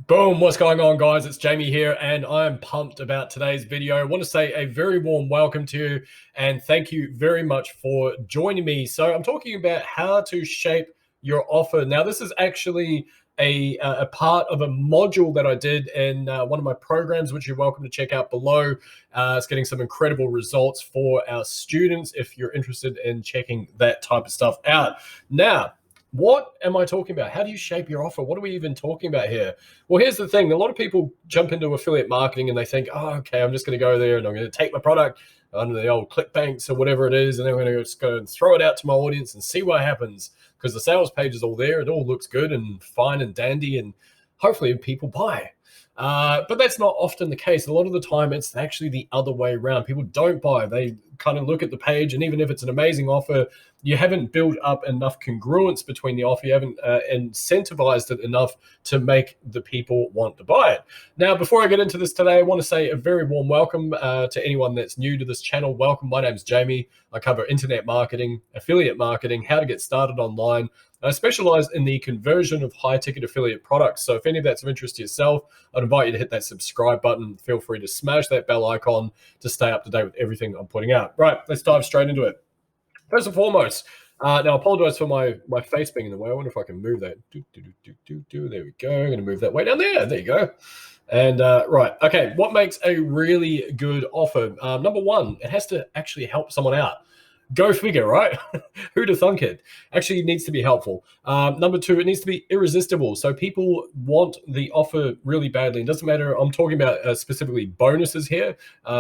Boom, what's going on, guys? It's Jamie here, and I'm pumped about today's video. I want to say a very warm welcome to you, and thank you very much for joining me. So I'm talking about how to shape your offer. Now, this is actually a part of a module that I did in one of my programs, which you're welcome to check out below. It's getting some incredible results for our students if you're interested in checking that type of stuff out. Now, what am I talking about? How do you shape your offer? What are we even talking about here? Well, here's the thing. A lot of people jump into affiliate marketing and they think, oh, okay, I'm just going to go there and I'm going to take my product under the old ClickBanks or whatever it is, and then I'm going to just go and throw it out to my audience and see what happens, because the sales page is all there. It all looks good and fine and dandy, and hopefully people buy. But that's not often the case. A lot of the time, it's actually the other way around. People don't buy. They kind of look at the page, and even if it's an amazing offer, you haven't built up enough congruence between the offer. You haven't incentivized it enough to make the people want to buy it. Now, before I get into this today, I want to say a very warm welcome to anyone that's new to this channel. Welcome. My name's Jamie. I cover internet marketing, affiliate marketing, how to get started online. I specialize in the conversion of high-ticket affiliate products. So if any of that's of interest to yourself, I'd invite you to hit that subscribe button. Feel free to smash that bell icon to stay up to date with everything I'm putting out. Right, let's dive straight into it. First and foremost, now I apologize for my face being in the way. I wonder if I can move that. There we go. I'm going to move that way down there. There you go. And right, okay, what makes a really good offer? Number one, it has to actually help someone out. Go figure, right? Who'd have thunk it? Actually, it needs to be helpful. Number two, it needs to be irresistible. So people want the offer really badly. It doesn't matter. I'm talking about specifically bonuses here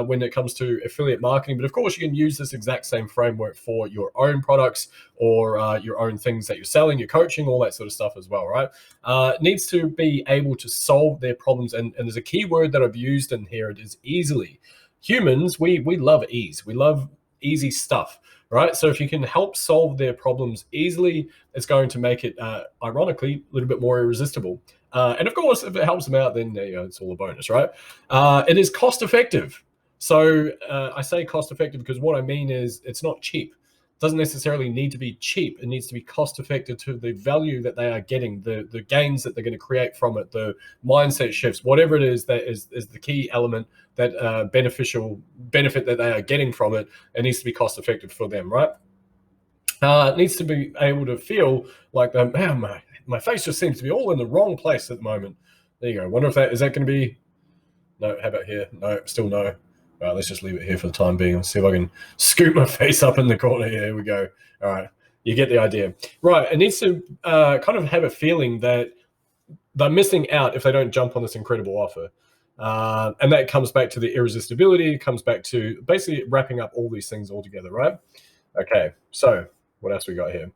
when it comes to affiliate marketing. But of course, you can use this exact same framework for your own products or your own things that you're selling, your coaching, all that sort of stuff as well, right? It needs to be able to solve their problems. And there's a key word that I've used in here. It is easily. Humans, we love ease. We love easy stuff. Right. So if you can help solve their problems easily, it's going to make it, ironically, a little bit more irresistible. And of course, if it helps them out, then it's all a bonus, right? It is cost effective. So I say cost effective because what I mean is it's not cheap. It doesn't necessarily need to be cheap. It needs to be cost effective to the value that they are getting, the gains that they're going to create from it, the mindset shifts, whatever it is that is the key element, that beneficial benefit that they are getting from it. It needs to be cost effective for them, right? It needs to be able to feel like, man, my face just seems to be all in the wrong place at the moment. There you go. Wonder if is that going to be, no, how about here? No, still no. All right, let's just leave it here for the time being. Let's see if I can scoop my face up in the corner here. Here we go. All right, you get the idea. Right, it needs to kind of have a feeling that they're missing out if they don't jump on this incredible offer. And that comes back to the irresistibility, comes back to basically wrapping up all these things all together, right? Okay, so what else we got here?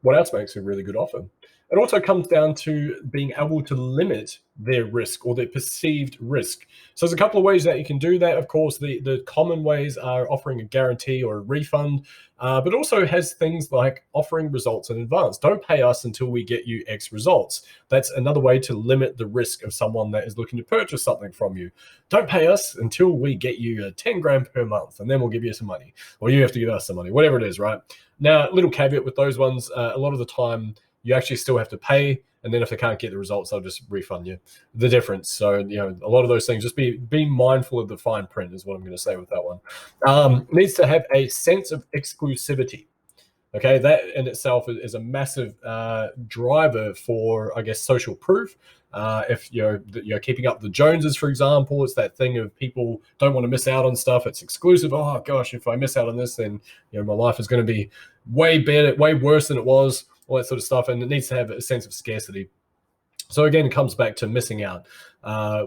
What else makes a really good offer? It also comes down to being able to limit their risk or their perceived risk. So there's a couple of ways that you can do that. Of course, the common ways are offering a guarantee or a refund, but also has things like offering results in advance. Don't pay us until we get you X results. That's another way to limit the risk of someone that is looking to purchase something from you. Don't pay us until we get you 10 grand per month, and then we'll give you some money, or you have to give us some money, whatever it is, right? Now, little caveat with those ones, a lot of the time, you actually still have to pay, and then if they can't get the results, they'll just refund you the difference. So, a lot of those things, just be mindful of the fine print is what I'm going to say with that one. Needs to have a sense of exclusivity. Okay, that in itself is a massive driver for, I guess, social proof. If you're keeping up the Joneses, for example, it's that thing of people don't want to miss out on stuff. It's exclusive. Oh gosh, if I miss out on this, then my life is going to be way better, way worse than it was. All that sort of stuff, and it needs to have a sense of scarcity. So again, it comes back to missing out.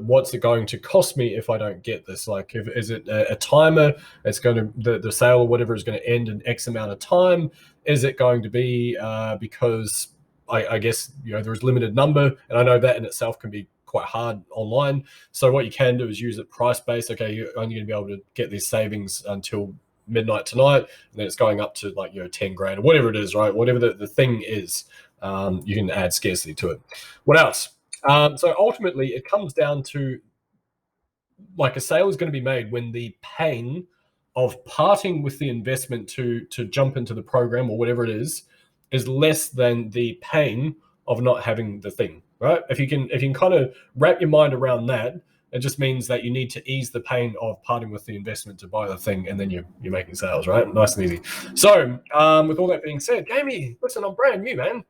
What's it going to cost me if I don't get this? Like, is it a timer? It's going to the sale or whatever is going to end in X amount of time? Is it going to be because I guess there's limited number, and I know that in itself can be quite hard online. So what you can do is use it price based. Okay, you're only going to be able to get these savings until midnight tonight, and then it's going up to 10 grand or whatever it is, right? Whatever the thing is, you can add scarcity to it. What else? So ultimately it comes down to, like, a sale is going to be made when the pain of parting with the investment to jump into the program or whatever it is less than the pain of not having the thing. right? If you can kind of wrap your mind around that, it just means that you need to ease the pain of parting with the investment to buy the thing, and then you're making sales, right? Nice and easy. So with all that being said, Jamie, listen, I'm brand new, man.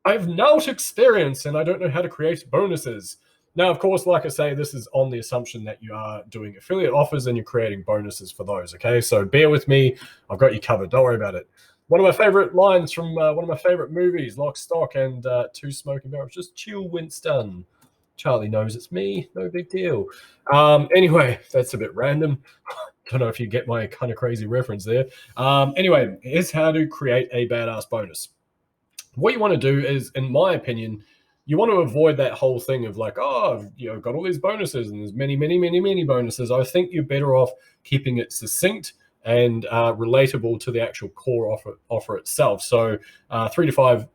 I have no experience and I don't know how to create bonuses. Now, of course, like I say, this is on the assumption that you are doing affiliate offers and you're creating bonuses for those, okay? So bear with me. I've got you covered. Don't worry about it. One of my favorite lines from one of my favorite movies, Lock, Stock, and Two Smoking Barrels, just chill, Winston. Charlie knows it's me. No big deal. Anyway, that's a bit random. Don't know if you get my kind of crazy reference there. Anyway, here's how to create a badass bonus. What you want to do is, in my opinion, you want to avoid that whole thing of like, oh, I've got all these bonuses and there's many bonuses. I think you're better off keeping it succinct and relatable to the actual core offer itself. So 3 to 5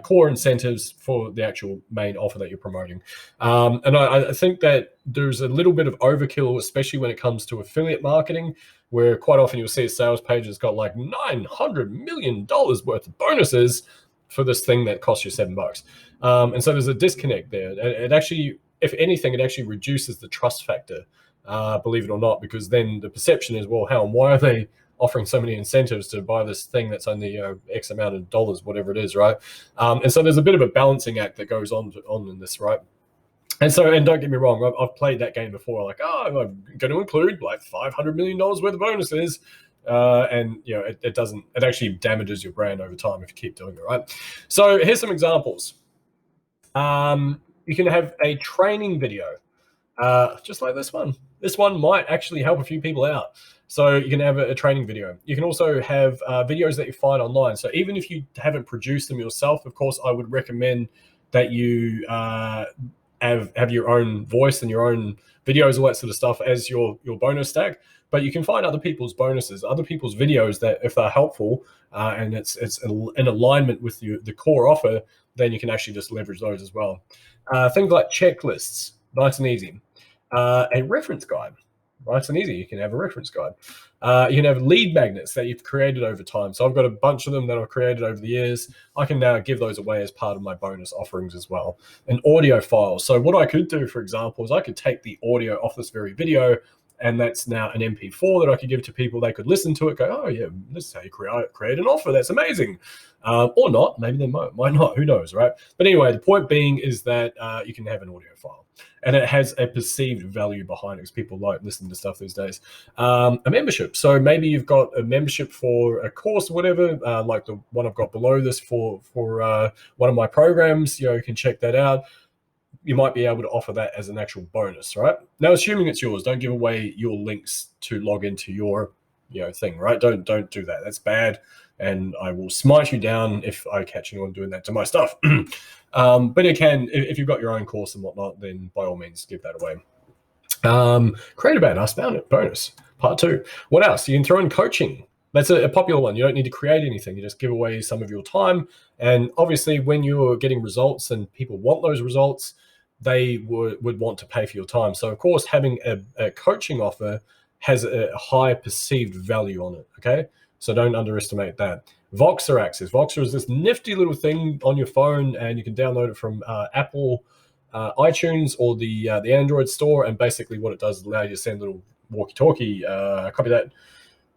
core incentives for the actual main offer that you're promoting. And I think that there's a little bit of overkill, especially when it comes to affiliate marketing, where quite often you'll see a sales page that's got like $900 million worth of bonuses for this thing that costs you $7. And so there's a disconnect there. It actually, if anything, it actually reduces the trust factor, believe it or not, because then the perception is, well, why are they offering so many incentives to buy this thing that's only X amount of dollars, whatever it is, right? And so there's a bit of a balancing act that goes on in this, right? And don't get me wrong, I've played that game before, like, I'm going to include like $500 million worth of bonuses. And it actually damages your brand over time if you keep doing it, right? So here's some examples. You can have a training video, just like this one. This one might actually help a few people out. So you can have a training video. You can also have videos that you find online. So even if you haven't produced them yourself, of course, I would recommend that you have your own voice and your own videos, all that sort of stuff as your bonus stack. But you can find other people's bonuses, other people's videos that, if they're helpful and it's in alignment with the core offer, then you can actually just leverage those as well. Things like checklists, nice and easy. A reference guide, nice and easy. You can have a reference guide. You can have lead magnets that you've created over time. So I've got a bunch of them that I've created over the years. I can now give those away as part of my bonus offerings as well. An audio file. So what I could do, for example, is I could take the audio off this very video, and that's now an MP4 that I could give to people. They could listen to it, go, oh yeah, this is how you create an offer. That's amazing. Or not, maybe they might not, who knows, right? But anyway, the point being is that you can have an audio file, and it has a perceived value behind it, because people like listening to stuff these days. A membership. So maybe you've got a membership for a course or whatever, like the one I've got below this for one of my programs. You can check that out. You might be able to offer that as an actual bonus, right? Now, assuming it's yours, don't give away your links to log into your thing, right? Don't do that. That's bad, and I will smite you down if I catch anyone doing that to my stuff. But it can, if you've got your own course and whatnot, then by all means give that away. Create a badass bonus, part 2. What else? You can throw in coaching. That's a popular one. You don't need to create anything. You just give away some of your time. And obviously, when you're getting results and people want those results, they would want to pay for your time. So, of course, having a coaching offer has a high perceived value on it, okay? So don't underestimate that. Voxer access. Voxer is this nifty little thing on your phone, and you can download it from Apple iTunes or the Android store. And basically what it does is allow you to send a little walkie-talkie, copy that.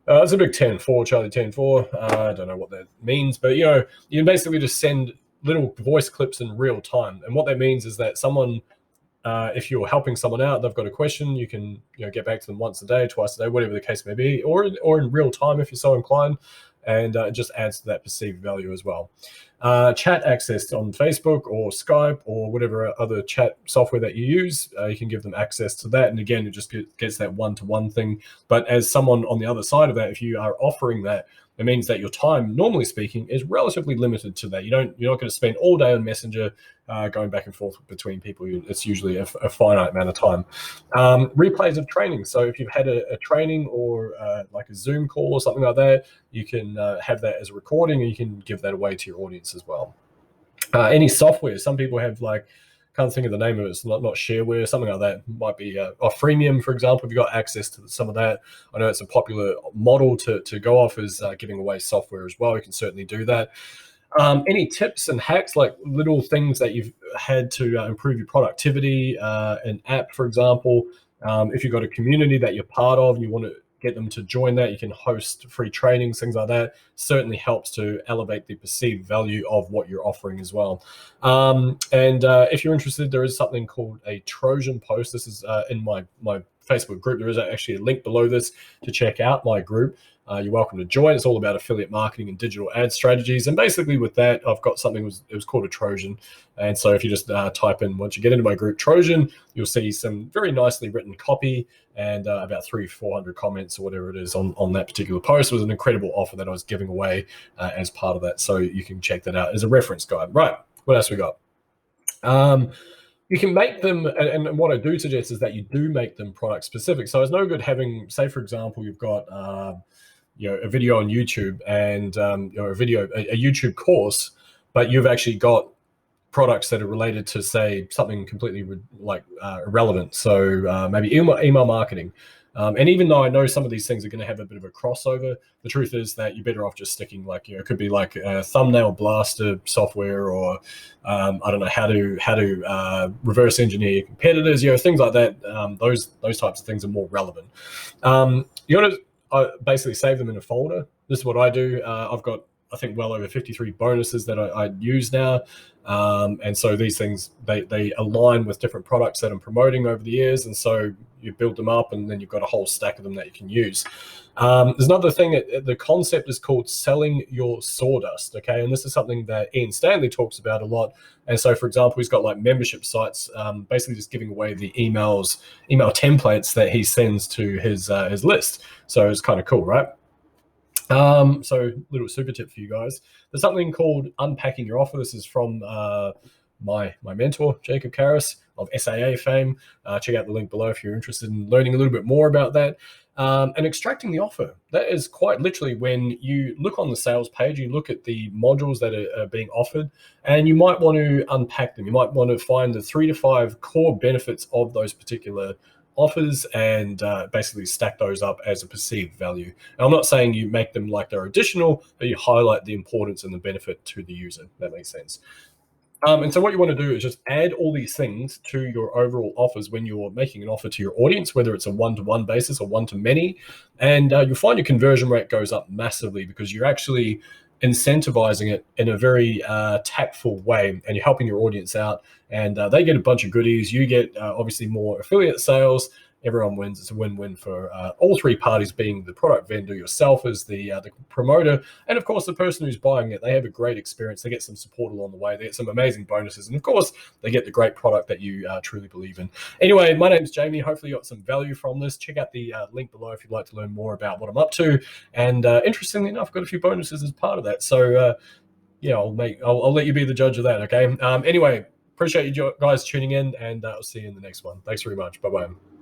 It's a big 10-4, Charlie 10-4. I don't know what that means, but you can basically just send little voice clips in real time. And what that means is that someone, if you're helping someone out, they've got a question, you can get back to them once a day, twice a day, whatever the case may be, or in real time if you're so inclined. And it just adds to that perceived value as well. Chat access on Facebook or Skype or whatever other chat software that you use, you can give them access to that. And again, it just gets that one-to-one thing. But as someone on the other side of that, if you are offering that, it means that your time, normally speaking, is relatively limited to that. You're not going to spend all day on Messenger going back and forth between people. It's usually a finite amount of time. Replays of training. So if you've had a training or like a Zoom call or something like that, you can have that as a recording, and you can give that away to your audience as well. Any software. Some people have can't think of the name of it. It's not shareware, something like that. Might be freemium, for example. If you've got access to some of that, I know it's a popular model to go off, is giving away software as well. You can certainly do that. Any tips and hacks, like little things that you've had to improve your productivity, an app, for example. If you've got a community that you're part of, you want to get them to join that, you can host free trainings, things like that. Certainly helps to elevate the perceived value of what you're offering as well. And if you're interested, there is something called a Trojan post. This is in my Facebook group. There is actually a link below this to check out my group. You're welcome to join. It's all about affiliate marketing and digital ad strategies. And basically with that, I've got something, it was called a Trojan. And so if you just type in, once you get into my group Trojan, you'll see some very nicely written copy and about 300-400 comments or whatever it is on that particular post. It was an incredible offer that I was giving away as part of that. So you can check that out as a reference guide. Right, what else we got? You can make them, and what I do suggest is that you do make them product specific. So it's no good having, say for example, you've got a video on YouTube and a YouTube course, but you've actually got products that are related to, say, something completely irrelevant. So maybe email marketing. And even though I know some of these things are going to have a bit of a crossover, the truth is that you're better off just sticking it could be like a thumbnail blaster software, or I don't know, how to reverse engineer your competitors, things like that. Those types of things are more relevant. You want to basically save them in a folder. This is what I do. I've got, I think, well over 53 bonuses that I use now. And so these things, they align with different products that I'm promoting over the years. And so you build them up and then you've got a whole stack of them that you can use. There's another thing, the concept is called selling your sawdust. Okay. And this is something that Ian Stanley talks about a lot. And so, for example, he's got like membership sites, basically just giving away the email templates that he sends to his list. So it's kind of cool, right? So little super tip for you guys. There's something called unpacking your offer. This is from my mentor, Jacob Karras of SAA fame. Check out the link below if you're interested in learning a little bit more about that. And extracting the offer. That is quite literally when you look on the sales page, you look at the modules that are being offered, and you might want to unpack them. You might want to find the 3 to 5 core benefits of those particular offers and basically stack those up as a perceived value. And I'm not saying you make them like they're additional, but you highlight the importance and the benefit to the user. That makes sense. And so what you want to do is just add all these things to your overall offers when you're making an offer to your audience, whether it's a one-to-one basis or one-to-many. And you'll find your conversion rate goes up massively because you're actually incentivizing it in a very tactful way, and you're helping your audience out, and they get a bunch of goodies. You get obviously more affiliate sales. Everyone wins. It's a win-win for all three parties, being the product vendor, yourself as the promoter, and of course the person who's buying it. They have a great experience. They get some support along the way. They get some amazing bonuses, and of course they get the great product that you truly believe in. Anyway, my name's Jamie. Hopefully you got some value from this. Check out the link below if you'd like to learn more about what I'm up to. And interestingly enough, I've got a few bonuses as part of that. So I'll let you be the judge of that. Okay. Anyway, appreciate you guys tuning in, and I'll see you in the next one. Thanks very much. Bye bye.